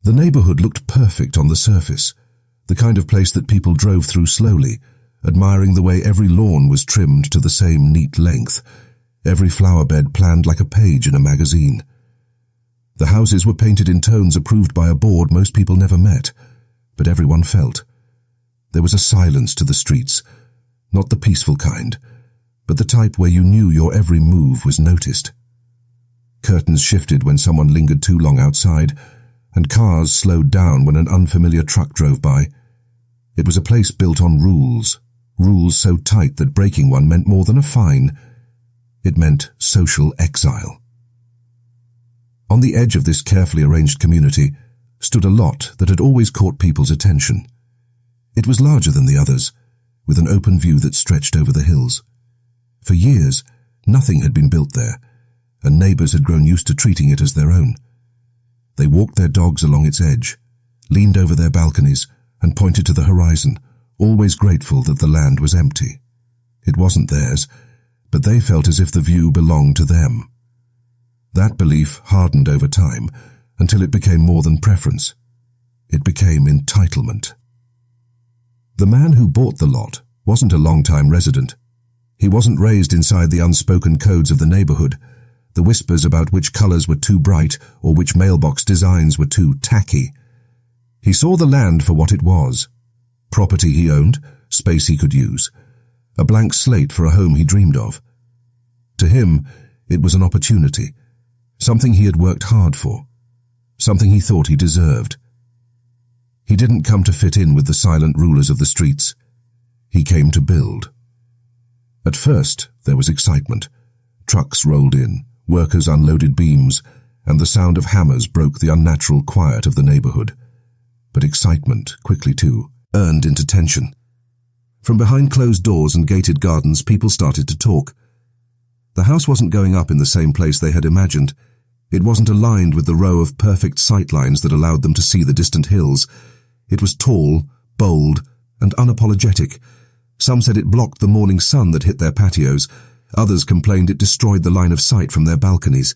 The neighborhood looked perfect on the surface, the kind of place that people drove through slowly, admiring the way every lawn was trimmed to the same neat length, every flower bed planned like a page in a magazine. The houses were painted in tones approved by a board most people never met, but everyone felt. There was a silence to the streets, not the peaceful kind, but the type where you knew your every move was noticed. Curtains shifted when someone lingered too long outside, and cars slowed down when an unfamiliar truck drove by. It was a place built on rules so tight that breaking one meant more than a fine. It meant social exile. On the edge of this carefully arranged community stood a lot that had always caught people's attention. It was larger than the others, with an open view that stretched over the hills. For years, nothing had been built there, and neighbors had grown used to treating it as their own. They walked their dogs along its edge, leaned over their balconies, and pointed to the horizon, always grateful that the land was empty. It wasn't theirs, but they felt as if the view belonged to them. That belief hardened over time, until it became more than preference. It became entitlement. The man who bought the lot wasn't a long-time resident. He wasn't raised inside the unspoken codes of the neighborhood, the whispers about which colors were too bright or which mailbox designs were too tacky. He saw the land for what it was. Property he owned, space he could use, a blank slate for a home he dreamed of. To him, it was an opportunity, something he had worked hard for, something he thought he deserved. He didn't come to fit in with the silent rulers of the streets. He came to build. At first, there was excitement. Trucks rolled in, workers unloaded beams, and the sound of hammers broke the unnatural quiet of the neighborhood. But excitement, quickly too, earned into tension. From behind closed doors and gated gardens, people started to talk. The house wasn't going up in the same place they had imagined. It wasn't aligned with the row of perfect sightlines that allowed them to see the distant hills. It was tall, bold, and unapologetic. Some said it blocked the morning sun that hit their patios. Others complained it destroyed the line of sight from their balconies.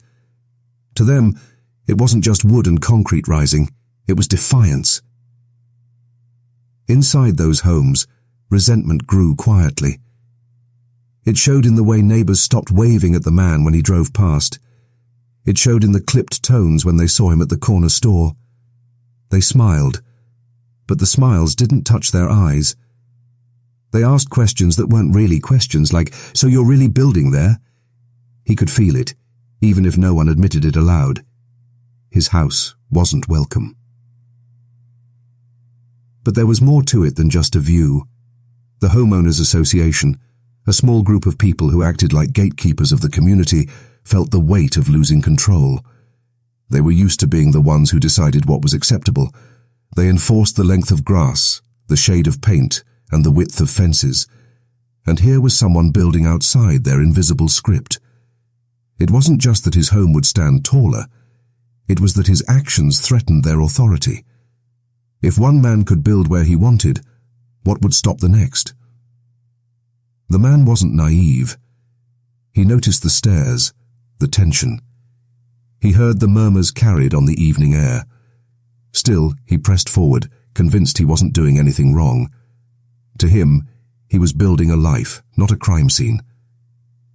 To them, it wasn't just wood and concrete rising. It was defiance. Inside those homes, resentment grew quietly. It showed in the way neighbors stopped waving at the man when he drove past. It showed in the clipped tones when they saw him at the corner store. They smiled, but the smiles didn't touch their eyes. They asked questions that weren't really questions, like, "So you're really building there?" He could feel it, even if no one admitted it aloud. His house wasn't welcome. But there was more to it than just a view. The Homeowners Association, a small group of people who acted like gatekeepers of the community, felt the weight of losing control. They were used to being the ones who decided what was acceptable. They enforced the length of grass, the shade of paint, and the width of fences. And here was someone building outside their invisible script. It wasn't just that his home would stand taller. It was that his actions threatened their authority. If one man could build where he wanted, what would stop the next? The man wasn't naive. He noticed the stares, the tension. He heard the murmurs carried on the evening air. Still, he pressed forward, convinced he wasn't doing anything wrong. To him, he was building a life, not a crime scene.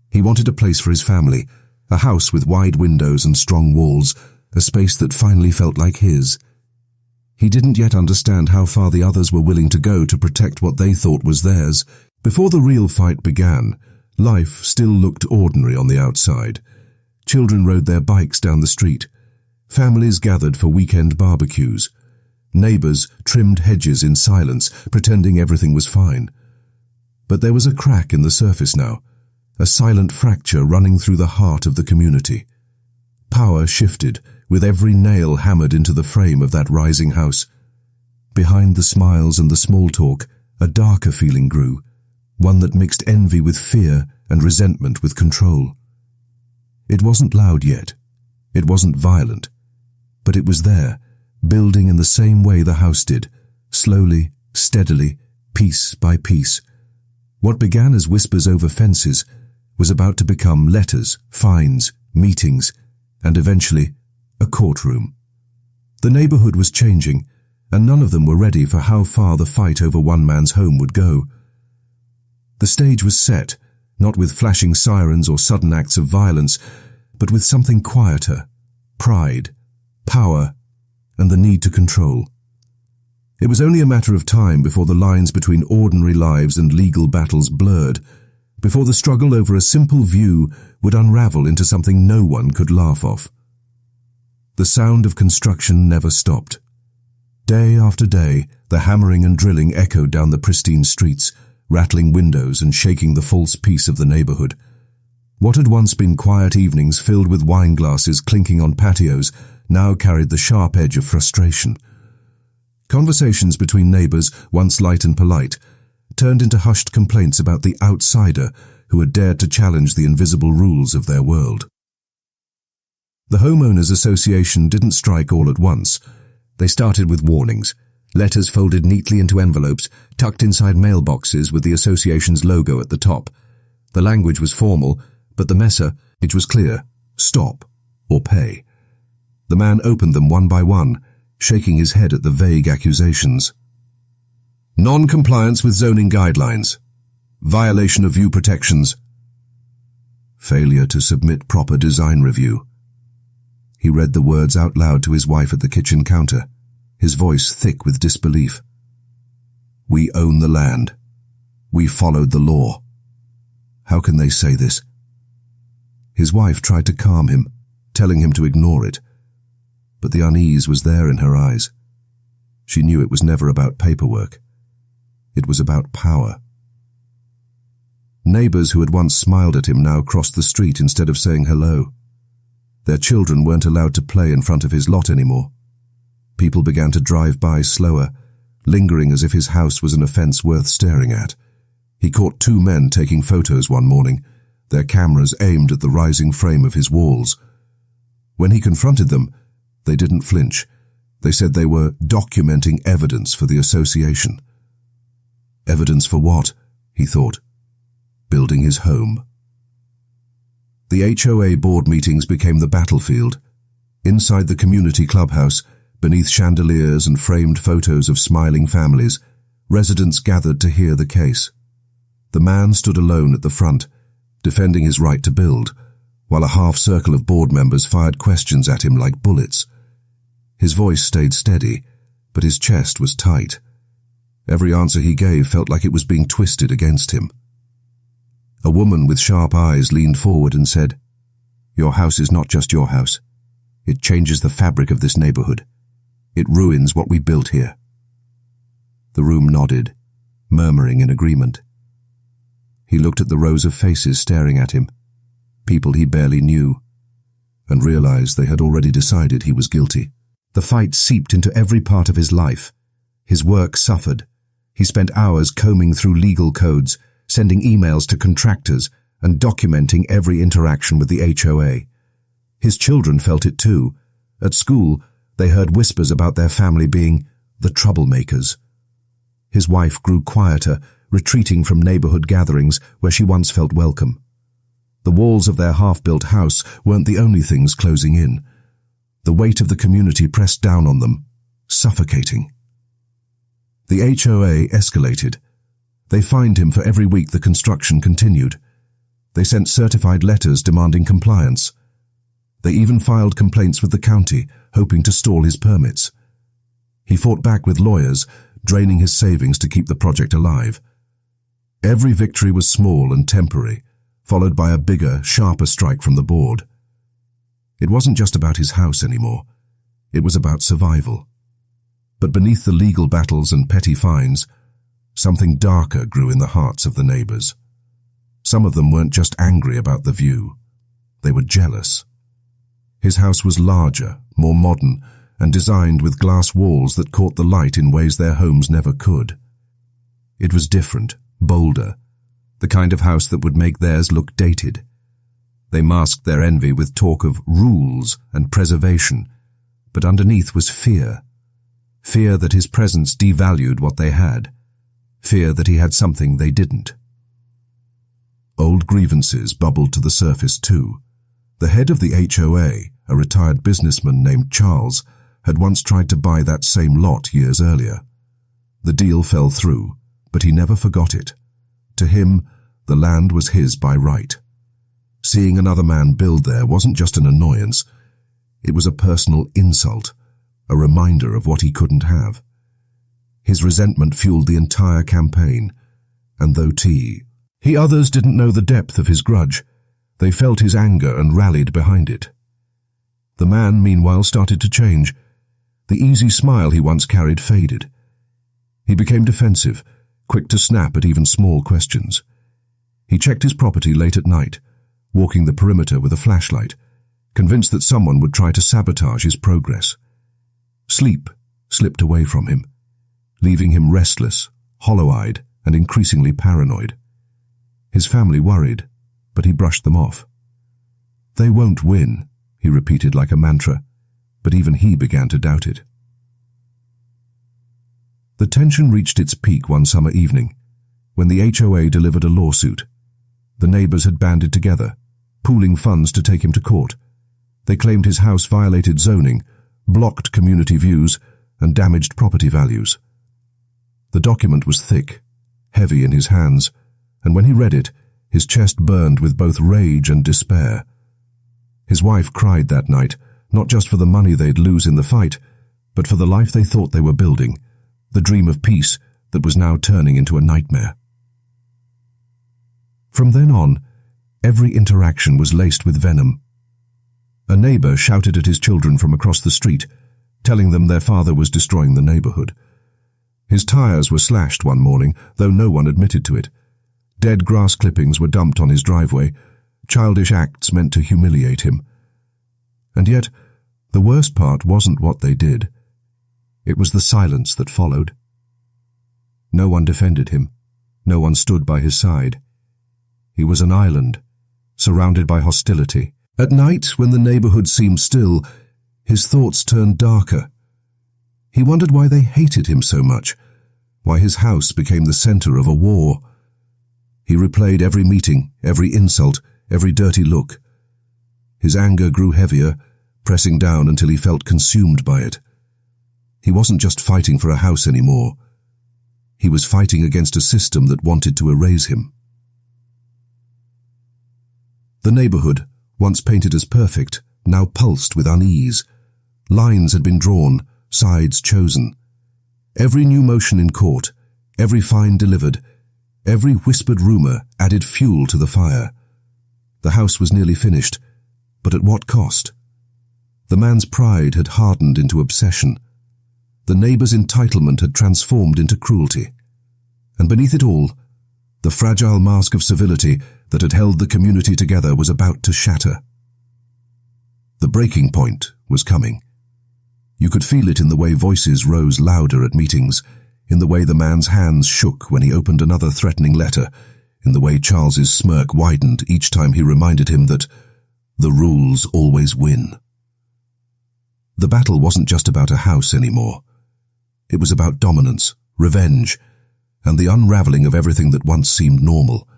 He wanted a place for his family, a house with wide windows and strong walls, a space that finally felt like his. He didn't yet understand how far the others were willing to go to protect what they thought was theirs. Before the real fight began, life still looked ordinary on the outside. Children rode their bikes down the street. Families gathered for weekend barbecues. Neighbors trimmed hedges in silence, pretending everything was fine. But there was a crack in the surface now, a silent fracture running through the heart of the community. Power shifted, with every nail hammered into the frame of that rising house. Behind the smiles and the small talk, a darker feeling grew, one that mixed envy with fear and resentment with control. It wasn't loud yet. It wasn't violent. But it was there, building in the same way the house did, slowly, steadily, piece by piece. What began as whispers over fences was about to become letters, fines, meetings, and eventually a courtroom. The neighborhood was changing, and none of them were ready for how far the fight over one man's home would go. The stage was set, not with flashing sirens or sudden acts of violence, but with something quieter: pride, power, and the need to control. It was only a matter of time before the lines between ordinary lives and legal battles blurred, before the struggle over a simple view would unravel into something no one could laugh off. The sound of construction never stopped. Day after day, the hammering and drilling echoed down the pristine streets, rattling windows and shaking the false peace of the neighborhood. What had once been quiet evenings filled with wine glasses clinking on patios now carried the sharp edge of frustration. Conversations between neighbors, once light and polite, turned into hushed complaints about the outsider who had dared to challenge the invisible rules of their world. The Homeowners Association didn't strike all at once. They started with warnings, letters folded neatly into envelopes, tucked inside mailboxes with the association's logo at the top. The language was formal, but the message was clear: stop or pay. The man opened them one by one, shaking his head at the vague accusations. Non-compliance with zoning guidelines. Violation of view protections. Failure to submit proper design review. He read the words out loud to his wife at the kitchen counter, his voice thick with disbelief. We own the land. We followed the law. How can they say this? His wife tried to calm him, telling him to ignore it. But the unease was there in her eyes. She knew it was never about paperwork. It was about power. Neighbors who had once smiled at him now crossed the street instead of saying hello. Their children weren't allowed to play in front of his lot anymore. People began to drive by slower, lingering as if his house was an offense worth staring at. He caught two men taking photos one morning, their cameras aimed at the rising frame of his walls. When he confronted them, they didn't flinch. They said they were documenting evidence for the association. Evidence for what? He thought. Building his home. The HOA board meetings became the battlefield. Inside the community clubhouse, beneath chandeliers and framed photos of smiling families, residents gathered to hear the case. The man stood alone at the front, defending his right to build, while a half-circle of board members fired questions at him like bullets. His voice stayed steady, but his chest was tight. Every answer he gave felt like it was being twisted against him. A woman with sharp eyes leaned forward and said, "Your house is not just your house. It changes the fabric of this neighborhood. It ruins what we built here." The room nodded, murmuring in agreement. He looked at the rows of faces staring at him, people he barely knew, and realized they had already decided he was guilty. The fight seeped into every part of his life. His work suffered. He spent hours combing through legal codes, sending emails to contractors, and documenting every interaction with the HOA. His children felt it too. At school, they heard whispers about their family being the troublemakers. His wife grew quieter, retreating from neighborhood gatherings where she once felt welcome. The walls of their half-built house weren't the only things closing in. The weight of the community pressed down on them, suffocating. The HOA escalated. They fined him for every week the construction continued. They sent certified letters demanding compliance. They even filed complaints with the county, hoping to stall his permits. He fought back with lawyers, draining his savings to keep the project alive. Every victory was small and temporary, followed by a bigger, sharper strike from the board. It wasn't just about his house anymore. It was about survival. But beneath the legal battles and petty fines, something darker grew in the hearts of the neighbors. Some of them weren't just angry about the view. They were jealous. His house was larger, more modern, and designed with glass walls that caught the light in ways their homes never could. It was different, bolder, the kind of house that would make theirs look dated. They masked their envy with talk of rules and preservation, but underneath was fear. Fear that his presence devalued what they had. Fear that he had something they didn't. Old grievances bubbled to the surface too. The head of the HOA, a retired businessman named Charles, had once tried to buy that same lot years earlier. The deal fell through, but he never forgot it. To him, the land was his by right. Seeing another man build there wasn't just an annoyance. It was a personal insult, a reminder of what he couldn't have. His resentment fueled the entire campaign, and though others didn't know the depth of his grudge, they felt his anger and rallied behind it. The man, meanwhile, started to change. The easy smile he once carried faded. He became defensive, quick to snap at even small questions. He checked his property late at night, walking the perimeter with a flashlight, convinced that someone would try to sabotage his progress. Sleep slipped away from him, leaving him restless, hollow-eyed, and increasingly paranoid. His family worried, but he brushed them off. "They won't win," he repeated like a mantra, but even he began to doubt it. The tension reached its peak one summer evening, when the HOA delivered a lawsuit. The neighbors had banded together, pooling funds to take him to court. They claimed his house violated zoning, blocked community views, and damaged property values. The document was thick, heavy in his hands, and when he read it, his chest burned with both rage and despair. His wife cried that night, not just for the money they'd lose in the fight, but for the life they thought they were building, the dream of peace that was now turning into a nightmare. From then on, every interaction was laced with venom. A neighbor shouted at his children from across the street, telling them their father was destroying the neighborhood. His tires were slashed one morning, though no one admitted to it. Dead grass clippings were dumped on his driveway, childish acts meant to humiliate him. And yet, the worst part wasn't what they did. It was the silence that followed. No one defended him. No one stood by his side. He was an island, surrounded by hostility. At night, when the neighborhood seemed still, his thoughts turned darker. He wondered why they hated him so much, why his house became the center of a war. He replayed every meeting, every insult, every dirty look. His anger grew heavier, pressing down until he felt consumed by it. He wasn't just fighting for a house anymore. He was fighting against a system that wanted to erase him. The neighborhood, once painted as perfect, now pulsed with unease. Lines had been drawn, sides chosen. Every new motion in court, every fine delivered, every whispered rumor added fuel to the fire. The house was nearly finished, but at what cost? The man's pride had hardened into obsession. The neighbor's entitlement had transformed into cruelty. And beneath it all, the fragile mask of civility that had held the community together was about to shatter. The breaking point was coming. You could feel it in the way voices rose louder at meetings, in the way the man's hands shook when he opened another threatening letter, in the way Charles's smirk widened each time he reminded him that the rules always win. The battle wasn't just about a house anymore. It was about dominance, revenge, and the unraveling of everything that once seemed normal.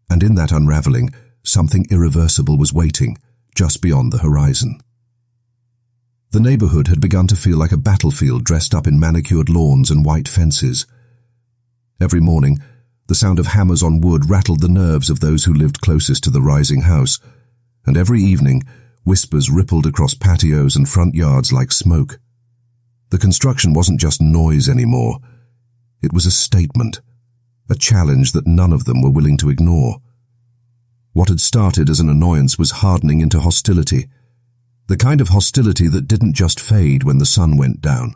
And in that unraveling, something irreversible was waiting, just beyond the horizon. The neighborhood had begun to feel like a battlefield dressed up in manicured lawns and white fences. Every morning, the sound of hammers on wood rattled the nerves of those who lived closest to the rising house, and every evening, whispers rippled across patios and front yards like smoke. The construction wasn't just noise anymore. It was a statement, a challenge that none of them were willing to ignore. What had started as an annoyance was hardening into hostility, the kind of hostility that didn't just fade when the sun went down.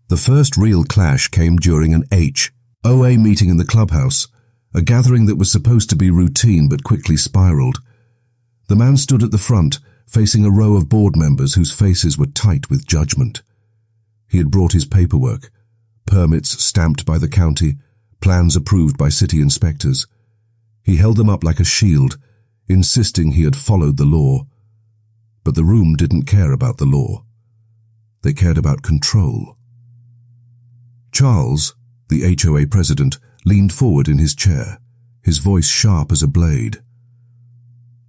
The first real clash came during an HOA meeting in the clubhouse, a gathering that was supposed to be routine but quickly spiraled. The man stood at the front, facing a row of board members whose faces were tight with judgment. He had brought his paperwork, permits stamped by the county, plans approved by city inspectors. He held them up like a shield, insisting he had followed the law. But the room didn't care about the law. They cared about control. Charles, the HOA president, leaned forward in his chair, his voice sharp as a blade.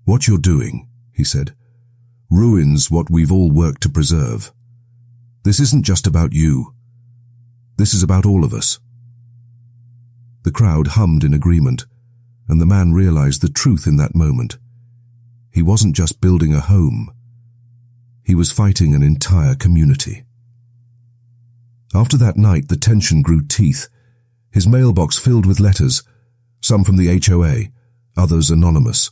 "What you're doing," he said, ruins what we've all worked to preserve. This isn't just about you. This is about all of us." The crowd hummed in agreement, and the man realized the truth in that moment. He wasn't just building a home. He was fighting an entire community. After that night, the tension grew teeth. His mailbox filled with letters, some from the HOA, others anonymous.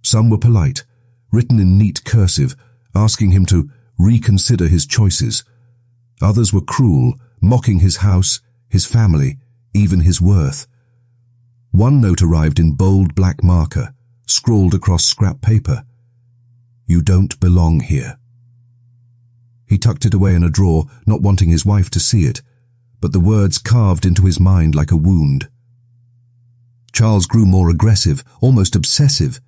Some were polite, written in neat cursive, asking him to reconsider his choices. Others were cruel, mocking his house, his family, even his worth. One note arrived in bold black marker, scrawled across scrap paper. "You don't belong here." He tucked it away in a drawer, not wanting his wife to see it, but the words carved into his mind like a wound. Charles grew more aggressive, almost obsessive.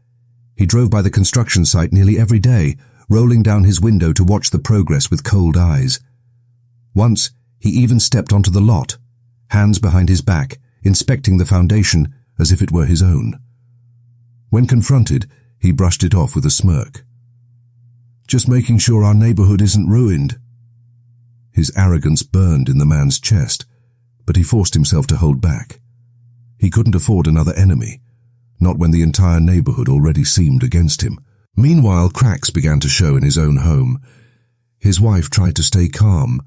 He drove by the construction site nearly every day, rolling down his window to watch the progress with cold eyes. Once, he even stepped onto the lot, hands behind his back, inspecting the foundation as if it were his own. When confronted, he brushed it off with a smirk. "Just making sure our neighborhood isn't ruined." His arrogance burned in the man's chest, but he forced himself to hold back. He couldn't afford another enemy, not when the entire neighborhood already seemed against him. Meanwhile, cracks began to show in his own home. His wife tried to stay calm,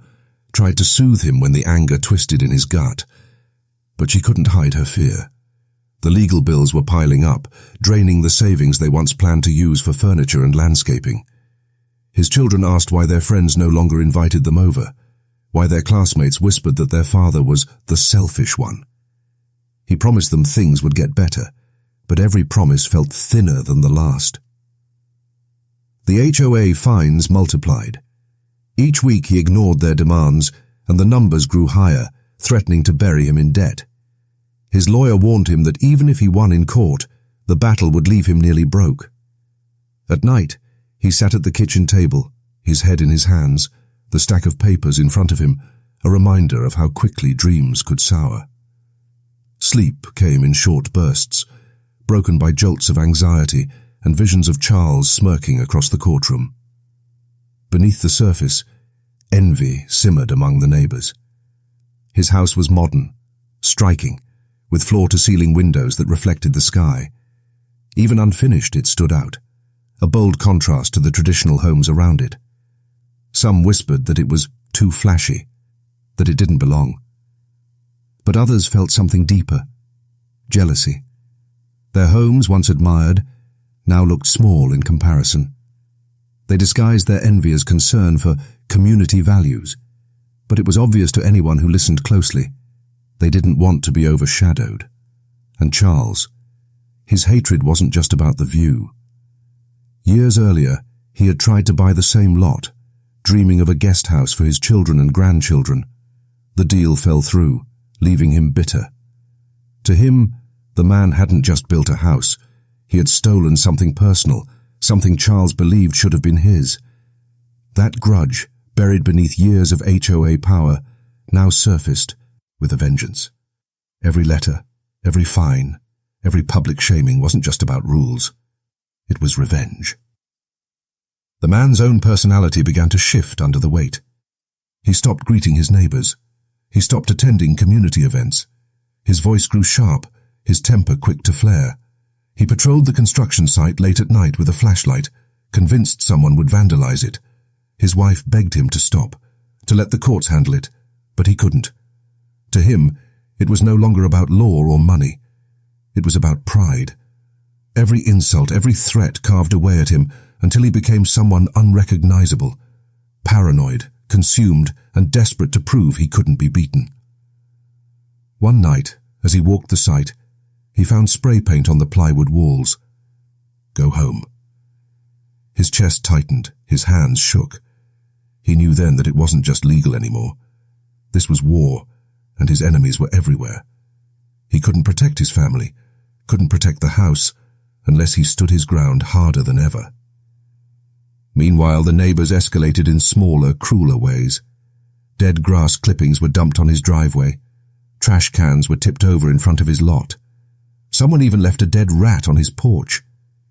tried to soothe him when the anger twisted in his gut. But she couldn't hide her fear. The legal bills were piling up, draining the savings they once planned to use for furniture and landscaping. His children asked why their friends no longer invited them over, why their classmates whispered that their father was the selfish one. He promised them things would get better, but every promise felt thinner than the last. The HOA fines multiplied. Each week he ignored their demands, and the numbers grew higher, threatening to bury him in debt. His lawyer warned him that even if he won in court, the battle would leave him nearly broke. At night, he sat at the kitchen table, his head in his hands, the stack of papers in front of him, a reminder of how quickly dreams could sour. Sleep came in short bursts, broken by jolts of anxiety and visions of Charles smirking across the courtroom. Beneath the surface, envy simmered among the neighbors. His house was modern, striking, with floor-to-ceiling windows that reflected the sky. Even unfinished, it stood out, a bold contrast to the traditional homes around it. Some whispered that it was too flashy, that it didn't belong. But others felt something deeper, jealousy. Their homes, once admired, now looked small in comparison. They disguised their envy as concern for community values, but it was obvious to anyone who listened closely. They didn't want to be overshadowed. And Charles, his hatred wasn't just about the view. Years earlier, he had tried to buy the same lot, dreaming of a guest house for his children and grandchildren. The deal fell through, leaving him bitter. To him, the man hadn't just built a house. He had stolen something personal, something Charles believed should have been his. That grudge, buried beneath years of HOA power, now surfaced with a vengeance. Every letter, every fine, every public shaming wasn't just about rules. It was revenge. The man's own personality began to shift under the weight. He stopped greeting his neighbors. He stopped attending community events. His voice grew sharp, his temper quick to flare. He patrolled the construction site late at night with a flashlight, convinced someone would vandalize it. His wife begged him to stop, to let the courts handle it, but he couldn't. To him, it was no longer about law or money. It was about pride. Every insult, every threat carved away at him until he became someone unrecognizable, paranoid, consumed, and desperate to prove he couldn't be beaten. One night, as he walked the site, he found spray paint on the plywood walls. Go home. His chest tightened, his hands shook. He knew then that it wasn't just legal anymore. This was war, and his enemies were everywhere. He couldn't protect his family, couldn't protect the house, unless he stood his ground harder than ever. Meanwhile, the neighbors escalated in smaller, crueler ways. Dead grass clippings were dumped on his driveway. Trash cans were tipped over in front of his lot. Someone even left a dead rat on his porch,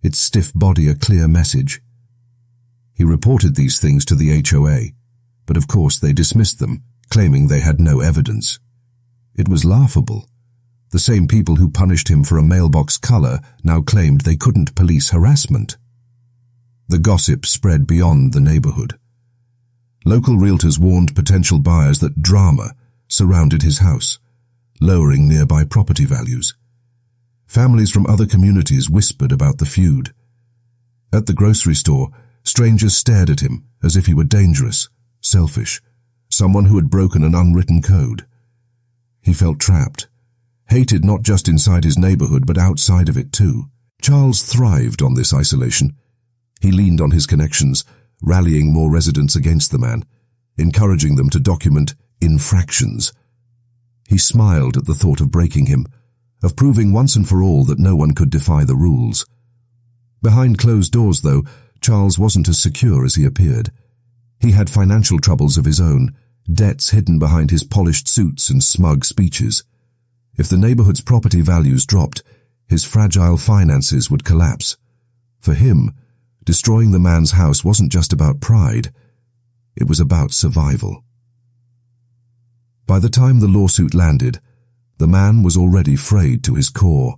its stiff body a clear message. He reported these things to the HOA, but of course they dismissed them, claiming they had no evidence. It was laughable. The same people who punished him for a mailbox color now claimed they couldn't police harassment. The gossip spread beyond the neighborhood. Local realtors warned potential buyers that drama surrounded his house, lowering nearby property values. Families from other communities whispered about the feud. At the grocery store, strangers stared at him as if he were dangerous, selfish, someone who had broken an unwritten code. He felt trapped, hated not just inside his neighborhood but outside of it too. Charles thrived on this isolation. He leaned on his connections, rallying more residents against the man, encouraging them to document infractions. He smiled at the thought of breaking him, of proving once and for all that no one could defy the rules. Behind closed doors, though, Charles wasn't as secure as he appeared. He had financial troubles of his own, debts hidden behind his polished suits and smug speeches. If the neighborhood's property values dropped, his fragile finances would collapse. For him, destroying the man's house wasn't just about pride, it was about survival. By the time the lawsuit landed, the man was already frayed to his core.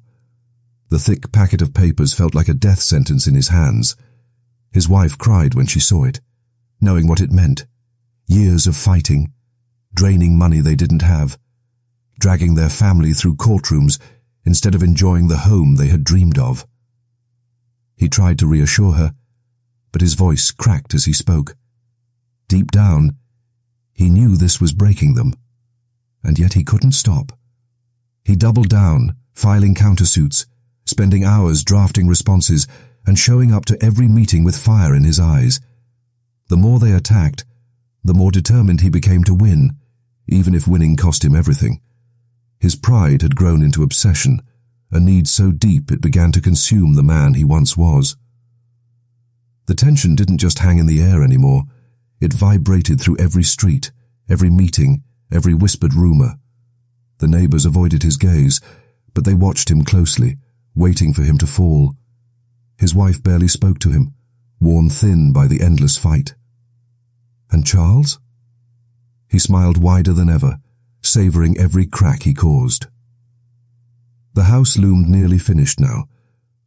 The thick packet of papers felt like a death sentence in his hands. His wife cried when she saw it, knowing what it meant. Years of fighting, draining money they didn't have, dragging their family through courtrooms instead of enjoying the home they had dreamed of. He tried to reassure her, but his voice cracked as he spoke. Deep down, he knew this was breaking them, and yet he couldn't stop. He doubled down, filing countersuits, spending hours drafting responses, and showing up to every meeting with fire in his eyes. The more they attacked, the more determined he became to win, even if winning cost him everything. His pride had grown into obsession, a need so deep it began to consume the man he once was. The tension didn't just hang in the air anymore. It vibrated through every street, every meeting, every whispered rumor. The neighbors avoided his gaze, but they watched him closely, waiting for him to fall. His wife barely spoke to him, worn thin by the endless fight. And Charles? He smiled wider than ever, savoring every crack he caused. The house loomed nearly finished now,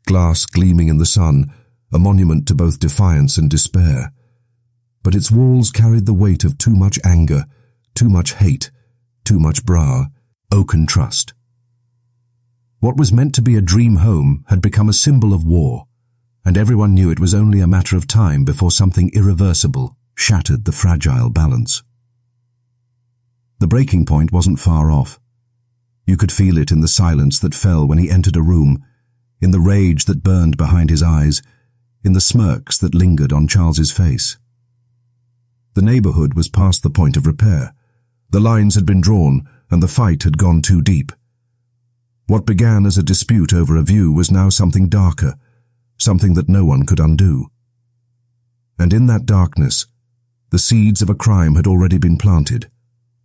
glass gleaming in the sun, a monument to both defiance and despair. But its walls carried the weight of too much anger, too much hate, too much oaken trust. What was meant to be a dream home had become a symbol of war, and everyone knew it was only a matter of time before something irreversible shattered the fragile balance. The breaking point wasn't far off. You could feel it in the silence that fell when he entered a room, in the rage that burned behind his eyes, in the smirks that lingered on Charles's face. The neighborhood was past the point of repair. The lines had been drawn, and the fight had gone too deep. What began as a dispute over a view was now something darker, something that no one could undo. And in that darkness, the seeds of a crime had already been planted,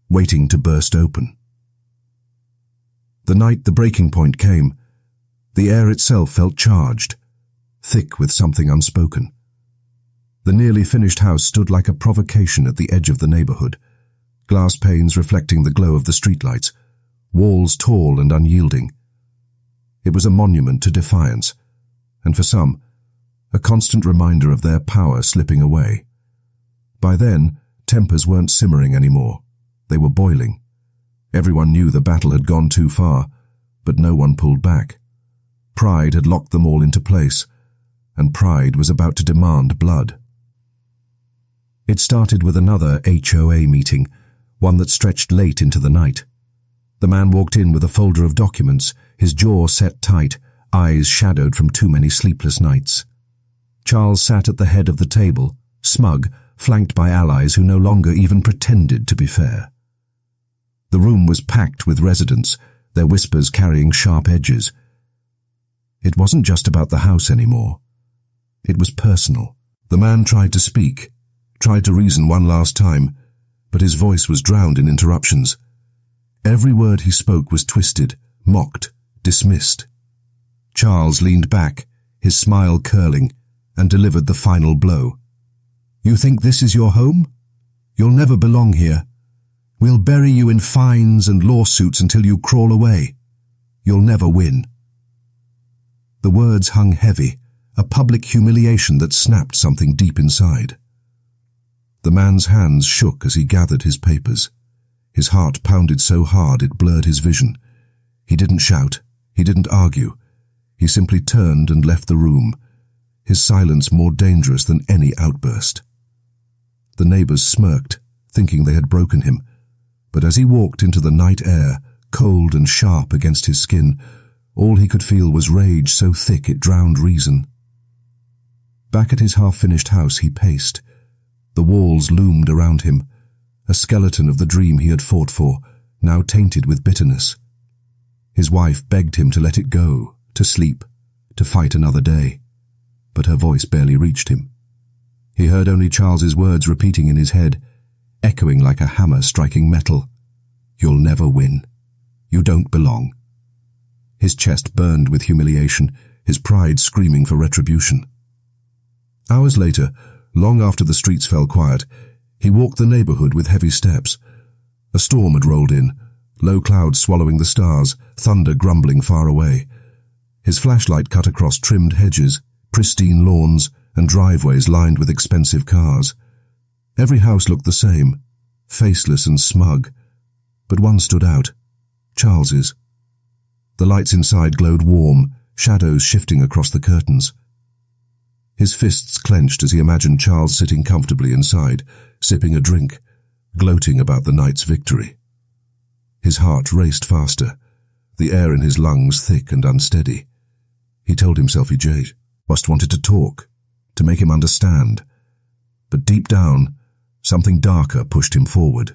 waiting to burst open. The night the breaking point came, the air itself felt charged, thick with something unspoken. The nearly finished house stood like a provocation at the edge of the neighborhood, glass panes reflecting the glow of the streetlights, walls tall and unyielding. It was a monument to defiance, and for some, a constant reminder of their power slipping away. By then, tempers weren't simmering anymore. They were boiling. Everyone knew the battle had gone too far, but no one pulled back. Pride had locked them all into place, and pride was about to demand blood. It started with another HOA meeting, one that stretched late into the night. The man walked in with a folder of documents, his jaw set tight, eyes shadowed from too many sleepless nights. Charles sat at the head of the table, smug, flanked by allies who no longer even pretended to be fair. The room was packed with residents, their whispers carrying sharp edges. It wasn't just about the house anymore. It was personal. The man tried to speak, tried to reason one last time, but his voice was drowned in interruptions. Every word he spoke was twisted, mocked, dismissed. Charles leaned back, his smile curling, and delivered the final blow. You think this is your home? You'll never belong here. We'll bury you in fines and lawsuits until you crawl away. You'll never win." The words hung heavy, a public humiliation that snapped something deep inside. The man's hands shook as he gathered his papers. His heart pounded so hard it blurred his vision. He didn't shout. He didn't argue. He simply turned and left the room, his silence more dangerous than any outburst. The neighbors smirked, thinking they had broken him, but as he walked into the night air, cold and sharp against his skin, all he could feel was rage so thick it drowned reason. Back at his half-finished house he paced. The walls loomed around him, a skeleton of the dream he had fought for, now tainted with bitterness. His wife begged him to let it go, to sleep, to fight another day, but her voice barely reached him. He heard only Charles's words repeating in his head, echoing like a hammer striking metal. "You'll never win. You don't belong." His chest burned with humiliation, his pride screaming for retribution. Hours later, long after the streets fell quiet, he walked the neighborhood with heavy steps. A storm had rolled in, low clouds swallowing the stars, thunder grumbling far away. His flashlight cut across trimmed hedges, pristine lawns, and driveways lined with expensive cars. Every house looked the same, faceless and smug, but one stood out, Charles's. The lights inside glowed warm, shadows shifting across the curtains. His fists clenched as he imagined Charles sitting comfortably inside, sipping a drink, gloating about the night's victory. His heart raced faster, the air in his lungs thick and unsteady. He told himself he just wanted to talk, to make him understand. But deep down, something darker pushed him forward.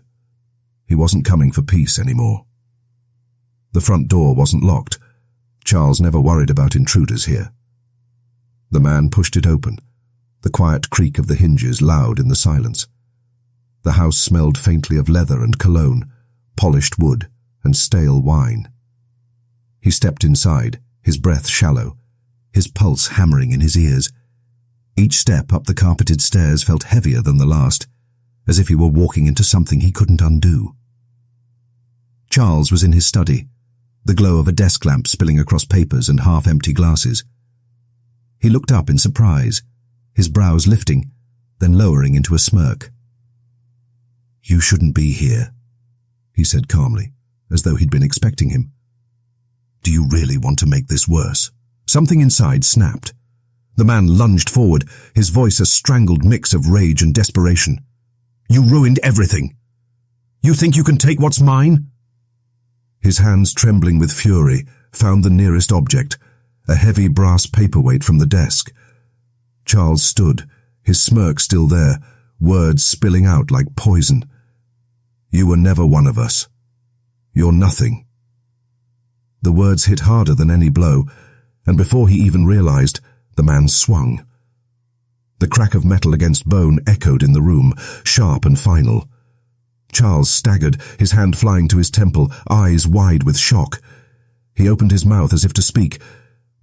He wasn't coming for peace anymore. The front door wasn't locked. Charles never worried about intruders here. The man pushed it open, the quiet creak of the hinges loud in the silence. The house smelled faintly of leather and cologne, polished wood, and stale wine. He stepped inside, his breath shallow, his pulse hammering in his ears. Each step up the carpeted stairs felt heavier than the last, as if he were walking into something he couldn't undo. Charles was in his study, the glow of a desk lamp spilling across papers and half-empty glasses. He looked up in surprise, his brows lifting, then lowering into a smirk. "You shouldn't be here," he said calmly, as though he'd been expecting him. "Do you really want to make this worse?" Something inside snapped. The man lunged forward, his voice a strangled mix of rage and desperation. "You ruined everything. You think you can take what's mine?" His hands, trembling with fury, found the nearest object, a heavy brass paperweight from the desk. Charles stood, his smirk still there, words spilling out like poison. "You were never one of us. You're nothing." The words hit harder than any blow, and before he even realized, the man swung. The crack of metal against bone echoed in the room, sharp and final. Charles staggered, his hand flying to his temple, eyes wide with shock. He opened his mouth as if to speak,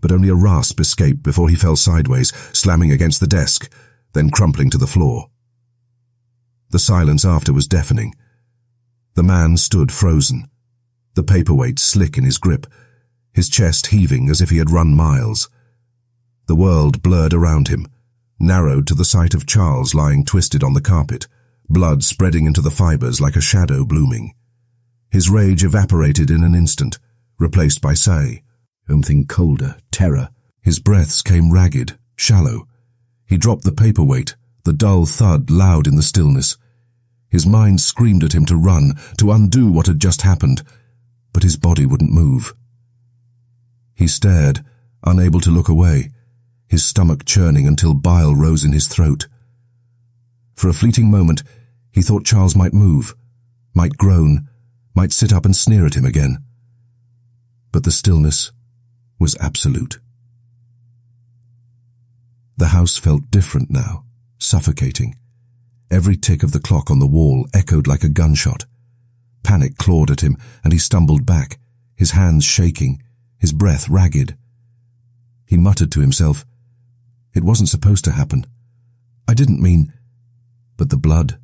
but only a rasp escaped before he fell sideways, slamming against the desk, then crumpling to the floor. The silence after was deafening. The man stood frozen, the paperweight slick in his grip, his chest heaving as if he had run miles. The world blurred around him, narrowed to the sight of Charles lying twisted on the carpet, blood spreading into the fibers like a shadow blooming. His rage evaporated in an instant, replaced by something colder, terror. His breaths came ragged, shallow. He dropped the paperweight, the dull thud loud in the stillness. His mind screamed at him to run, to undo what had just happened, but his body wouldn't move. He stared, unable to look away, his stomach churning until bile rose in his throat. For a fleeting moment, he thought Charles might move, might groan, might sit up and sneer at him again. But the stillness was absolute. The house felt different now, suffocating. Every tick of the clock on the wall echoed like a gunshot. Panic clawed at him, and he stumbled back, his hands shaking, his breath ragged. He muttered to himself, "It wasn't supposed to happen. I didn't mean..." But the blood,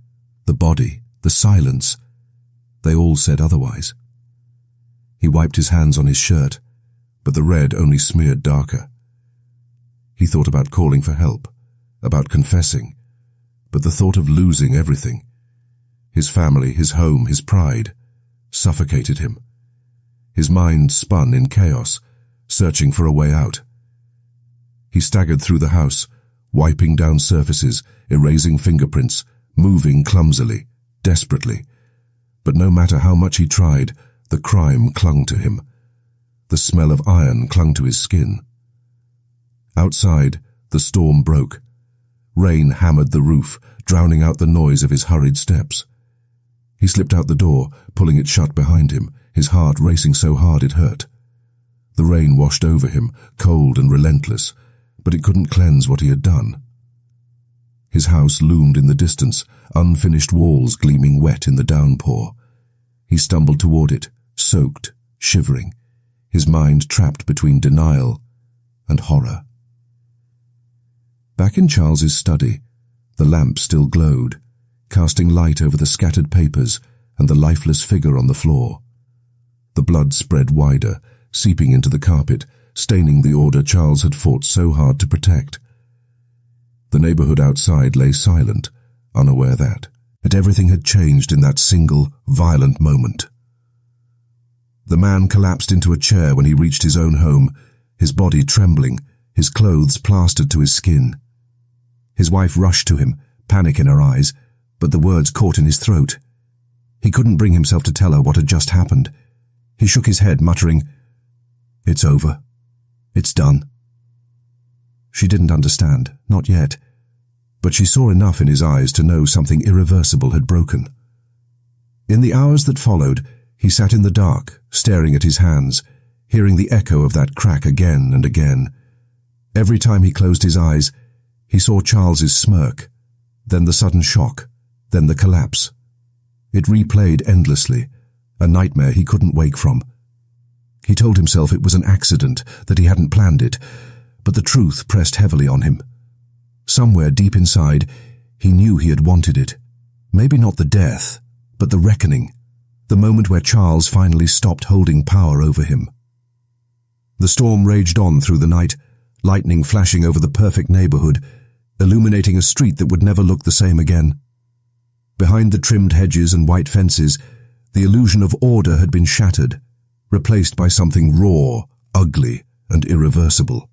the body, the silence, they all said otherwise. He wiped his hands on his shirt, but the red only smeared darker. He thought about calling for help, about confessing, but the thought of losing everything, his family, his home, his pride, suffocated him. His mind spun in chaos, searching for a way out. He staggered through the house, wiping down surfaces, erasing fingerprints, moving clumsily, desperately. But no matter how much he tried, the crime clung to him. The smell of iron clung to his skin. Outside, the storm broke. Rain hammered the roof, drowning out the noise of his hurried steps. He slipped out the door, pulling it shut behind him, his heart racing so hard it hurt. The rain washed over him, cold and relentless, but it couldn't cleanse what he had done. His house loomed in the distance, unfinished walls gleaming wet in the downpour. He stumbled toward it, soaked, shivering, his mind trapped between denial and horror. Back in Charles's study, the lamp still glowed, casting light over the scattered papers and the lifeless figure on the floor. The blood spread wider, seeping into the carpet, staining the order Charles had fought so hard to protect. The neighborhood outside lay silent, unaware that everything had changed in that single, violent moment. The man collapsed into a chair when he reached his own home, his body trembling, his clothes plastered to his skin. His wife rushed to him, panic in her eyes, but the words caught in his throat. He couldn't bring himself to tell her what had just happened. He shook his head, muttering, "It's over. It's done." She didn't understand, not yet, but she saw enough in his eyes to know something irreversible had broken. In the hours that followed, he sat in the dark, staring at his hands, hearing the echo of that crack again and again. Every time he closed his eyes, he saw Charles's smirk, then the sudden shock, then the collapse. It replayed endlessly, a nightmare he couldn't wake from. He told himself it was an accident, that he hadn't planned it, but the truth pressed heavily on him. Somewhere deep inside, he knew he had wanted it. Maybe not the death, but the reckoning, the moment where Charles finally stopped holding power over him. The storm raged on through the night, lightning flashing over the perfect neighborhood, illuminating a street that would never look the same again. Behind the trimmed hedges and white fences, the illusion of order had been shattered, replaced by something raw, ugly, and irreversible.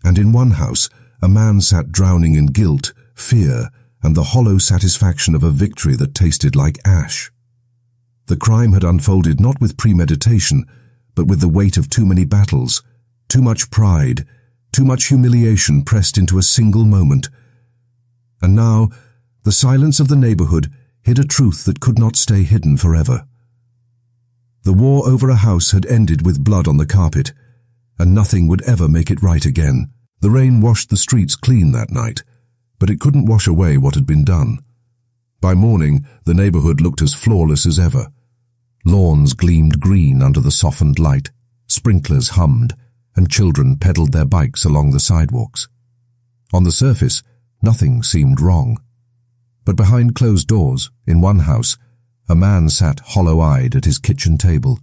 And in one house, a man sat drowning in guilt, fear, and the hollow satisfaction of a victory that tasted like ash. The crime had unfolded not with premeditation, but with the weight of too many battles, too much pride, too much humiliation pressed into a single moment. And now, the silence of the neighborhood hid a truth that could not stay hidden forever. The war over a house had ended with blood on the carpet, and nothing would ever make it right again. The rain washed the streets clean that night, but it couldn't wash away what had been done. By morning, the neighborhood looked as flawless as ever. Lawns gleamed green under the softened light, sprinklers hummed, and children pedaled their bikes along the sidewalks. On the surface, nothing seemed wrong. But behind closed doors, in one house, a man sat hollow-eyed at his kitchen table,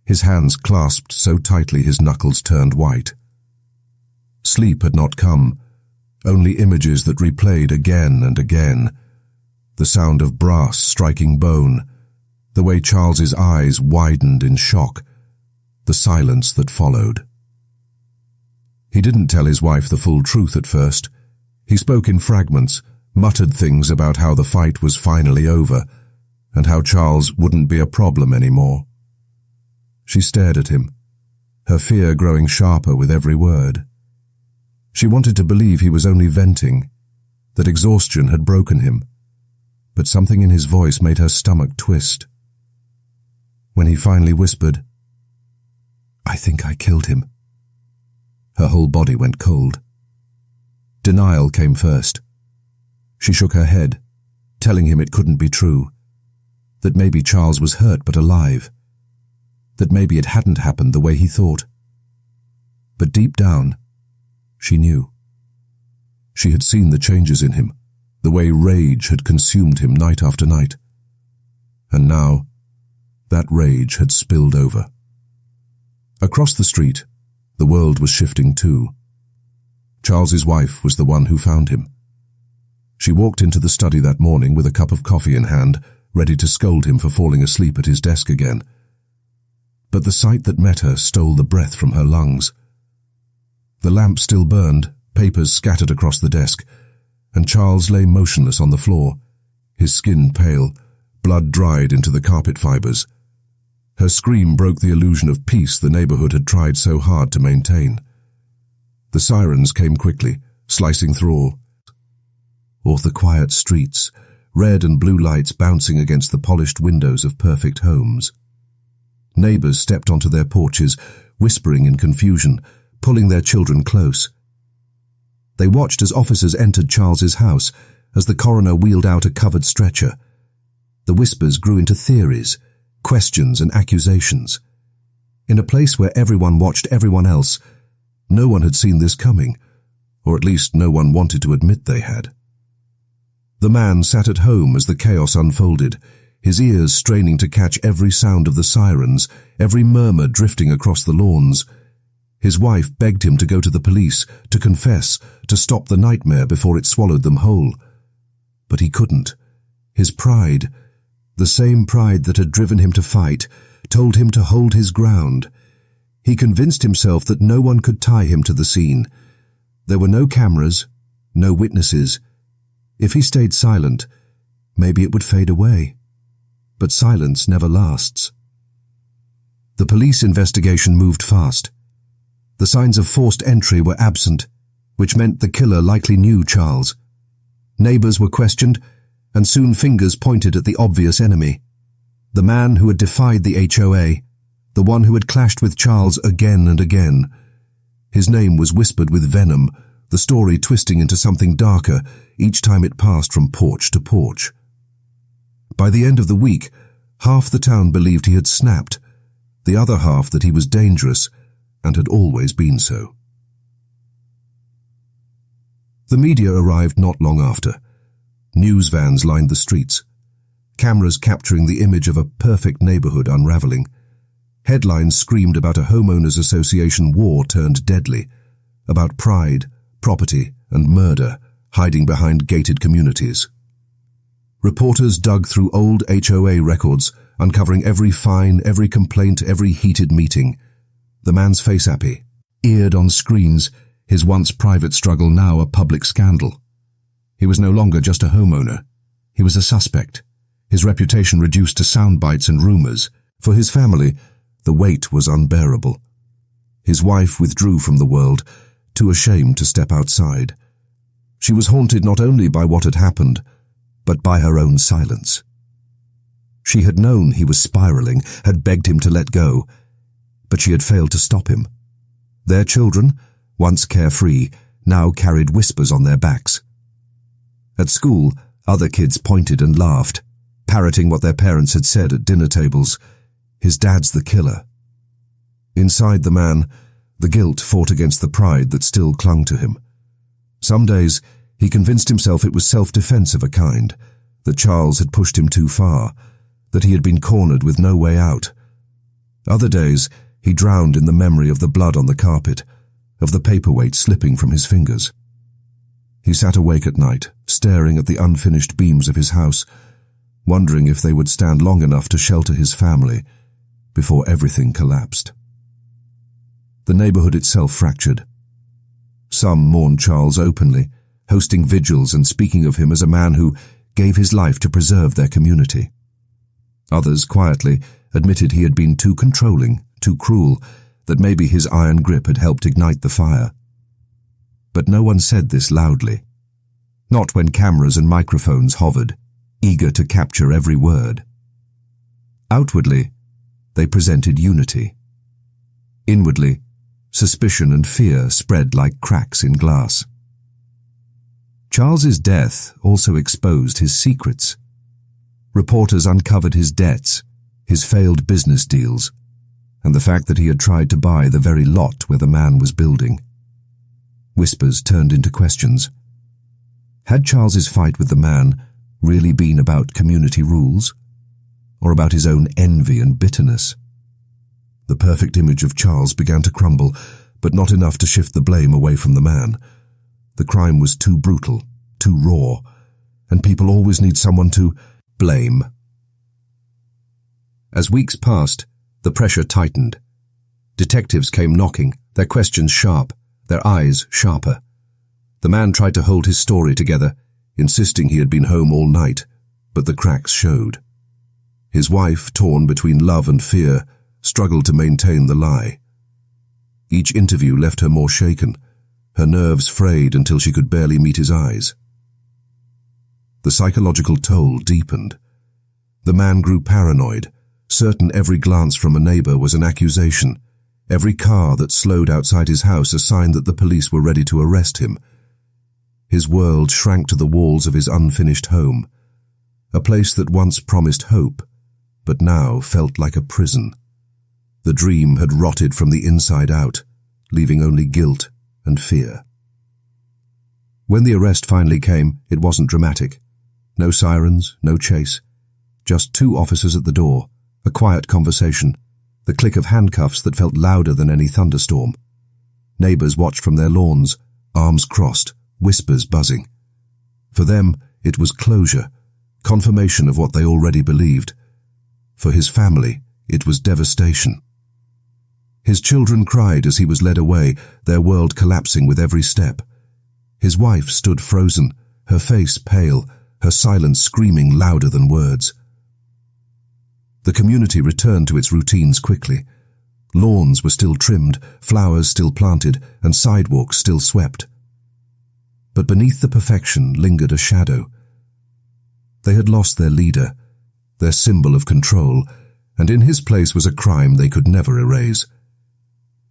his hands clasped so tightly his knuckles turned white. Sleep had not come, only images that replayed again and again. The sound of brass striking bone, the way Charles's eyes widened in shock, the silence that followed. He didn't tell his wife the full truth at first. He spoke in fragments, muttered things about how the fight was finally over, and how Charles wouldn't be a problem anymore. She stared at him, her fear growing sharper with every word. She wanted to believe he was only venting, that exhaustion had broken him, but something in his voice made her stomach twist. When he finally whispered, "I think I killed him," her whole body went cold. Denial came first. She shook her head, telling him it couldn't be true, that maybe Charles was hurt but alive, that maybe it hadn't happened the way he thought. But deep down, she knew. She had seen the changes in him, the way rage had consumed him night after night. And now, that rage had spilled over. Across the street, the world was shifting too. Charles's wife was the one who found him. She walked into the study that morning with a cup of coffee in hand, ready to scold him for falling asleep at his desk again. But the sight that met her stole the breath from her lungs. The lamp still burned, papers scattered across the desk, and Charles lay motionless on the floor, his skin pale, blood dried into the carpet fibers. Her scream broke the illusion of peace the neighborhood had tried so hard to maintain. The sirens came quickly, slicing through all the quiet streets, red and blue lights bouncing against the polished windows of perfect homes. Neighbors stepped onto their porches, whispering in confusion, pulling their children close. They watched as officers entered Charles's house, as the coroner wheeled out a covered stretcher. The whispers grew into theories, questions and accusations. In a place where everyone watched everyone else, no one had seen this coming, or at least no one wanted to admit they had. The man sat at home as the chaos unfolded, his ears straining to catch every sound of the sirens, every murmur drifting across the lawns. His wife begged him to go to the police, to confess, to stop the nightmare before it swallowed them whole. But he couldn't. His pride, the same pride that had driven him to fight, told him to hold his ground. He convinced himself that no one could tie him to the scene. There were no cameras, no witnesses. If he stayed silent, maybe it would fade away. But silence never lasts. The police investigation moved fast. The signs of forced entry were absent, which meant the killer likely knew Charles. Neighbors were questioned, and soon fingers pointed at the obvious enemy. The man who had defied the HOA, the one who had clashed with Charles again and again. His name was whispered with venom, the story twisting into something darker each time it passed from porch to porch. By the end of the week, half the town believed he had snapped, the other half that he was dangerous and had always been so. The media arrived not long after. News vans lined the streets, cameras capturing the image of a perfect neighborhood unraveling. Headlines screamed about a homeowners association war turned deadly, about pride, property, and murder hiding behind gated communities. Reporters dug through old HOA records, uncovering every fine, every complaint, every heated meeting. The man's face happy, eared on screens, his once private struggle now a public scandal. He was no longer just a homeowner. He was a suspect, his reputation reduced to sound bites and rumors. For his family, the weight was unbearable. His wife withdrew from the world, too ashamed to step outside. She was haunted not only by what had happened, but by her own silence. She had known he was spiraling, had begged him to let go, but she had failed to stop him. Their children, once carefree, now carried whispers on their backs. At school, other kids pointed and laughed, parroting what their parents had said at dinner tables. His dad's the killer. Inside the man, the guilt fought against the pride that still clung to him. Some days, he convinced himself it was self-defense of a kind, that Charles had pushed him too far, that he had been cornered with no way out. Other days, he drowned in the memory of the blood on the carpet, of the paperweight slipping from his fingers. He sat awake at night, staring at the unfinished beams of his house, wondering if they would stand long enough to shelter his family before everything collapsed. The neighborhood itself fractured. Some mourned Charles openly, hosting vigils and speaking of him as a man who gave his life to preserve their community. Others quietly admitted he had been too controlling, too cruel, that maybe his iron grip had helped ignite the fire. But no one said this loudly. Not when cameras and microphones hovered, eager to capture every word. Outwardly, they presented unity. Inwardly, suspicion and fear spread like cracks in glass. Charles's death also exposed his secrets. Reporters uncovered his debts, his failed business deals, and the fact that he had tried to buy the very lot where the man was building. Whispers turned into questions. Had Charles's fight with the man really been about community rules? Or about his own envy and bitterness? The perfect image of Charles began to crumble, but not enough to shift the blame away from the man. The crime was too brutal, too raw, and people always need someone to blame. As weeks passed, the pressure tightened. Detectives came knocking, their questions sharp, their eyes sharper. The man tried to hold his story together, insisting he had been home all night, but the cracks showed. His wife, torn between love and fear, struggled to maintain the lie. Each interview left her more shaken, her nerves frayed until she could barely meet his eyes. The psychological toll deepened. The man grew paranoid, certain every glance from a neighbor was an accusation, every car that slowed outside his house a sign that the police were ready to arrest him. His world shrank to the walls of his unfinished home, a place that once promised hope, but now felt like a prison. The dream had rotted from the inside out, leaving only guilt and fear. When the arrest finally came, it wasn't dramatic. No sirens, no chase. Just 2 officers at the door, a quiet conversation, the click of handcuffs that felt louder than any thunderstorm. Neighbors watched from their lawns, arms crossed, whispers buzzing. For them, it was closure, confirmation of what they already believed. For his family, it was devastation. His children cried as he was led away, their world collapsing with every step. His wife stood frozen, her face pale, her silence screaming louder than words. The community returned to its routines quickly. Lawns were still trimmed, flowers still planted, and sidewalks still swept. But beneath the perfection lingered a shadow. They had lost their leader, their symbol of control, and in his place was a crime they could never erase.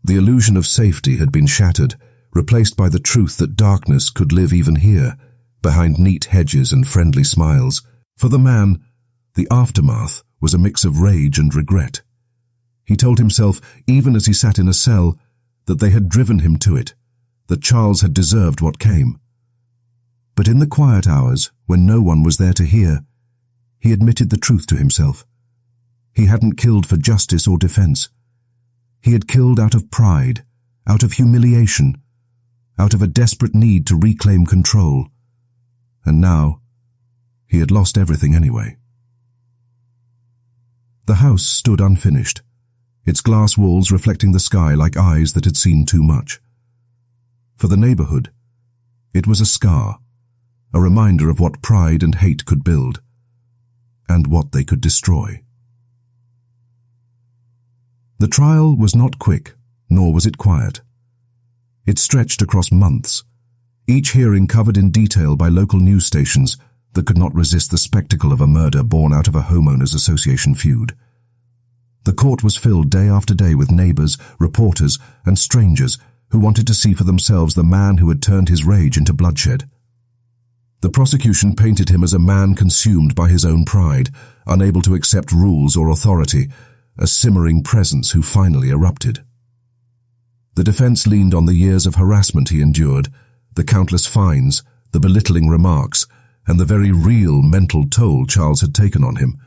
The illusion of safety had been shattered, replaced by the truth that darkness could live even here, behind neat hedges and friendly smiles. For the man, the aftermath was a mix of rage and regret. He told himself, even as he sat in a cell, that they had driven him to it, that Charles had deserved what came. But in the quiet hours, when no one was there to hear, he admitted the truth to himself. He hadn't killed for justice or defense. He had killed out of pride, out of humiliation, out of a desperate need to reclaim control. And now, he had lost everything anyway. The house stood unfinished, its glass walls reflecting the sky like eyes that had seen too much. For the neighborhood, it was a scar, a reminder of what pride and hate could build, and what they could destroy. The trial was not quick, nor was it quiet. It stretched across months, each hearing covered in detail by local news stations that could not resist the spectacle of a murder born out of a homeowners association feud. The court was filled day after day with neighbors, reporters, and strangers who wanted to see for themselves the man who had turned his rage into bloodshed. The prosecution painted him as a man consumed by his own pride, unable to accept rules or authority, a simmering presence who finally erupted. The defense leaned on the years of harassment he endured, the countless fines, the belittling remarks, and the very real mental toll Charles had taken on him.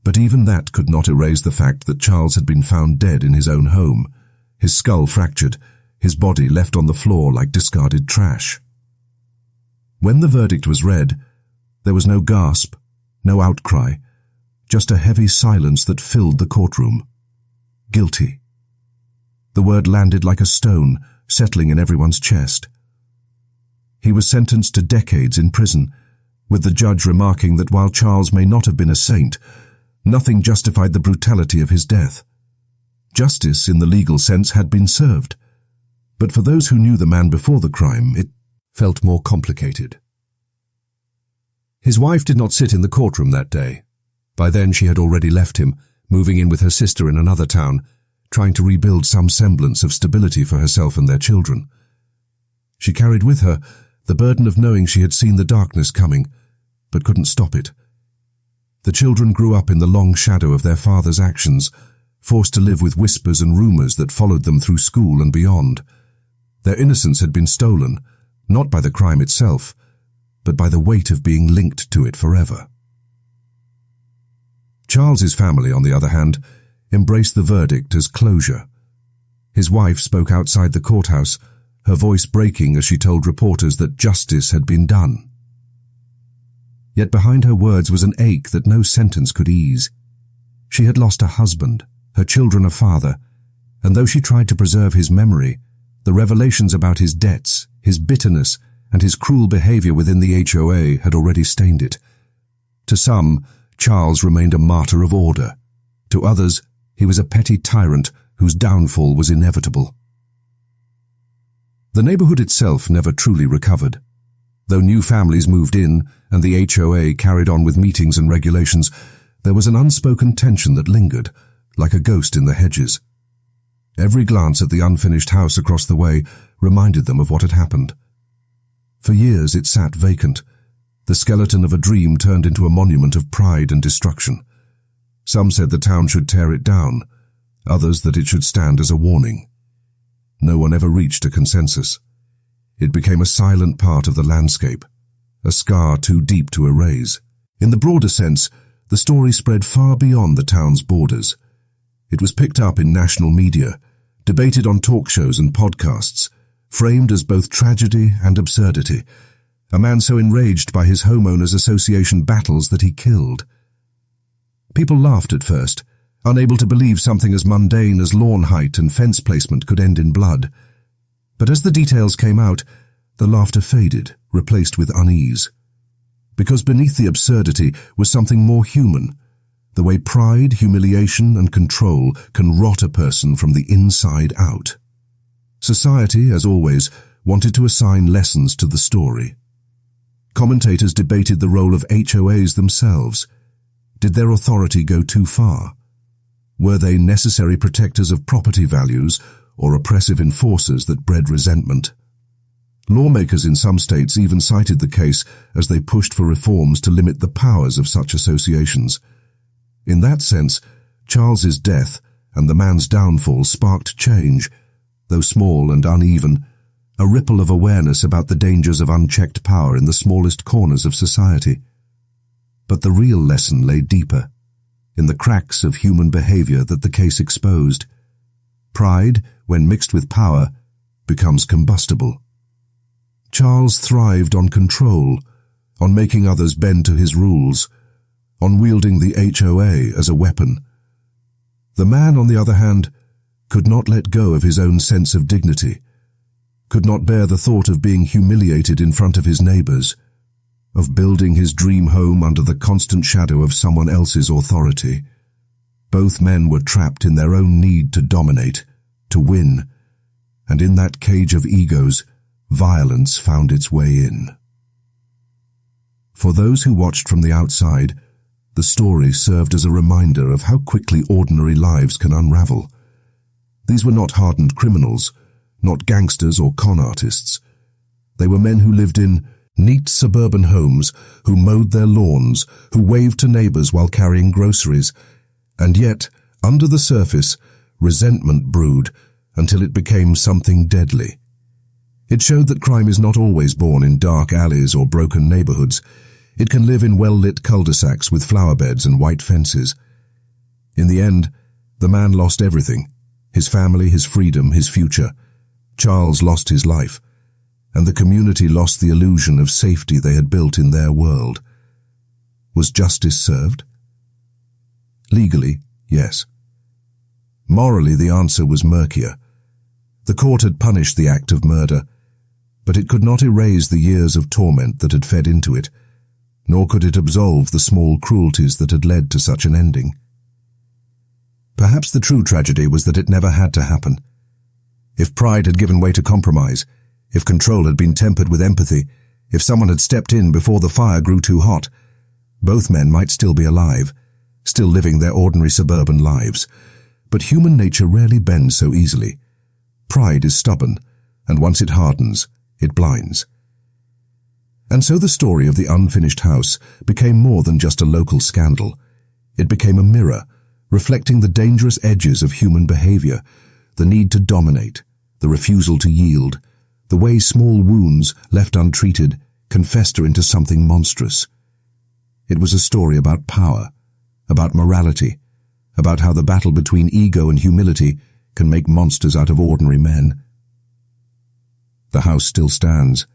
But even that could not erase the fact that Charles had been found dead in his own home, his skull fractured, his body left on the floor like discarded trash. When the verdict was read, there was no gasp, no outcry, just a heavy silence that filled the courtroom. Guilty. The word landed like a stone, settling in everyone's chest. He was sentenced to decades in prison, with the judge remarking that while Charles may not have been a saint, nothing justified the brutality of his death. Justice, in the legal sense, had been served. But for those who knew the man before the crime, it felt more complicated. His wife did not sit in the courtroom that day. By then she had already left him, moving in with her sister in another town, trying to rebuild some semblance of stability for herself and their children. She carried with her the burden of knowing she had seen the darkness coming, but couldn't stop it. The children grew up in the long shadow of their father's actions, forced to live with whispers and rumors that followed them through school and beyond. Their innocence had been stolen, not by the crime itself, but by the weight of being linked to it forever. Charles's family, on the other hand, embraced the verdict as closure. His wife spoke outside the courthouse, her voice breaking as she told reporters that justice had been done. Yet behind her words was an ache that no sentence could ease. She had lost a husband, her children a father, and though she tried to preserve his memory, the revelations about his debts, his bitterness, and his cruel behavior within the HOA had already stained it. To some, Charles remained a martyr of order. To others, he was a petty tyrant whose downfall was inevitable. The neighborhood itself never truly recovered. Though new families moved in and the HOA carried on with meetings and regulations, there was an unspoken tension that lingered, like a ghost in the hedges. Every glance at the unfinished house across the way reminded them of what had happened. For years it sat vacant, the skeleton of a dream turned into a monument of pride and destruction. Some said the town should tear it down, others that it should stand as a warning. No one ever reached a consensus. It became a silent part of the landscape, a scar too deep to erase. In the broader sense, the story spread far beyond the town's borders. It was picked up in national media, debated on talk shows and podcasts, framed as both tragedy and absurdity. A man so enraged by his homeowners' association battles that he killed. People laughed at first, unable to believe something as mundane as lawn height and fence placement could end in blood. But as the details came out, the laughter faded, replaced with unease. Because beneath the absurdity was something more human, the way pride, humiliation, and control can rot a person from the inside out. Society, as always, wanted to assign lessons to the story. Commentators debated the role of HOAs themselves. Did their authority go too far? Were they necessary protectors of property values or oppressive enforcers that bred resentment? Lawmakers in some states even cited the case as they pushed for reforms to limit the powers of such associations. In that sense, Charles's death and the man's downfall sparked change, though small and uneven, a ripple of awareness about the dangers of unchecked power in the smallest corners of society. But the real lesson lay deeper, in the cracks of human behavior that the case exposed. Pride, when mixed with power, becomes combustible. Charles thrived on control, on making others bend to his rules, on wielding the HOA as a weapon. The man, on the other hand, could not let go of his own sense of dignity, could not bear the thought of being humiliated in front of his neighbors, of building his dream home under the constant shadow of someone else's authority. Both men were trapped in their own need to dominate, to win, and in that cage of egos, violence found its way in. For those who watched from the outside, the story served as a reminder of how quickly ordinary lives can unravel. These were not hardened criminals, not gangsters or con artists. They were men who lived in neat suburban homes, who mowed their lawns, who waved to neighbors while carrying groceries, and yet, under the surface, resentment brewed until it became something deadly. It showed that crime is not always born in dark alleys or broken neighborhoods. It can live in well-lit cul-de-sacs with flowerbeds and white fences. In the end, the man lost everything: his family, his freedom, his future. Charles lost his life, and the community lost the illusion of safety they had built in their world. Was justice served? Legally, yes. Morally, the answer was murkier. The court had punished the act of murder, but it could not erase the years of torment that had fed into it, nor could it absolve the small cruelties that had led to such an ending. Perhaps the true tragedy was that it never had to happen. If pride had given way to compromise, if control had been tempered with empathy, if someone had stepped in before the fire grew too hot, both men might still be alive, still living their ordinary suburban lives. But human nature rarely bends so easily. Pride is stubborn, and once it hardens, it blinds. And so the story of the unfinished house became more than just a local scandal. It became a mirror, reflecting the dangerous edges of human behavior, the need to dominate, the refusal to yield, the way small wounds, left untreated, can fester into something monstrous. It was a story about power, about morality, about how the battle between ego and humility can make monsters out of ordinary men. The house still stands,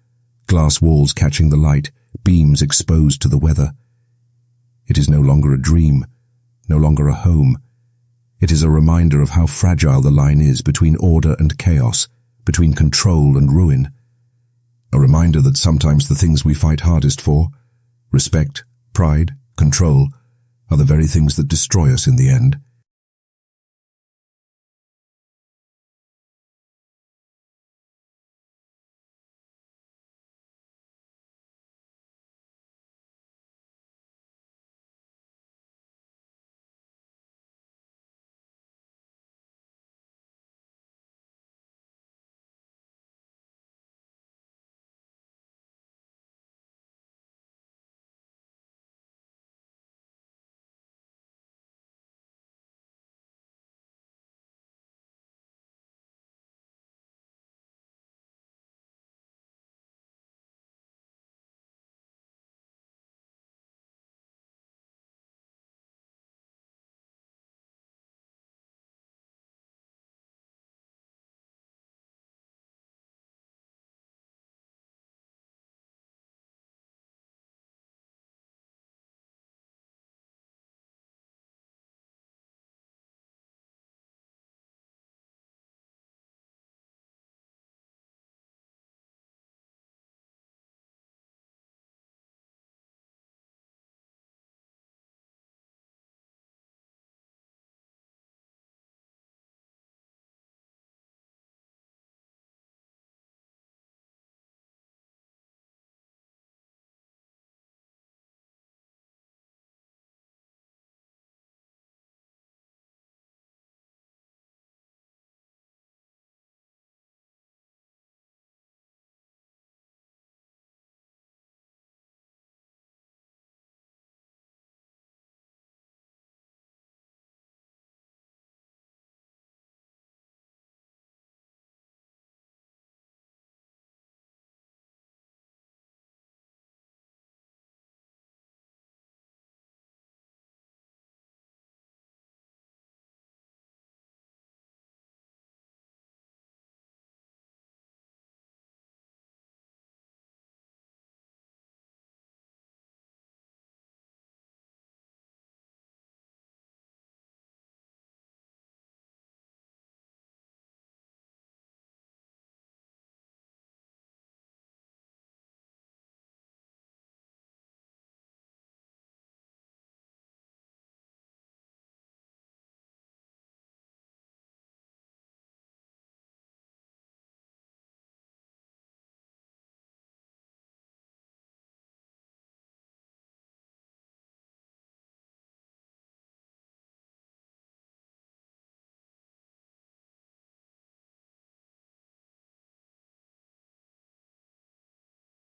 glass walls catching the light, beams exposed to the weather. It is no longer a dream, no longer a home. It is a reminder of how fragile the line is between order and chaos, between control and ruin. A reminder that sometimes the things we fight hardest for, respect, pride, control, are the very things that destroy us in the end.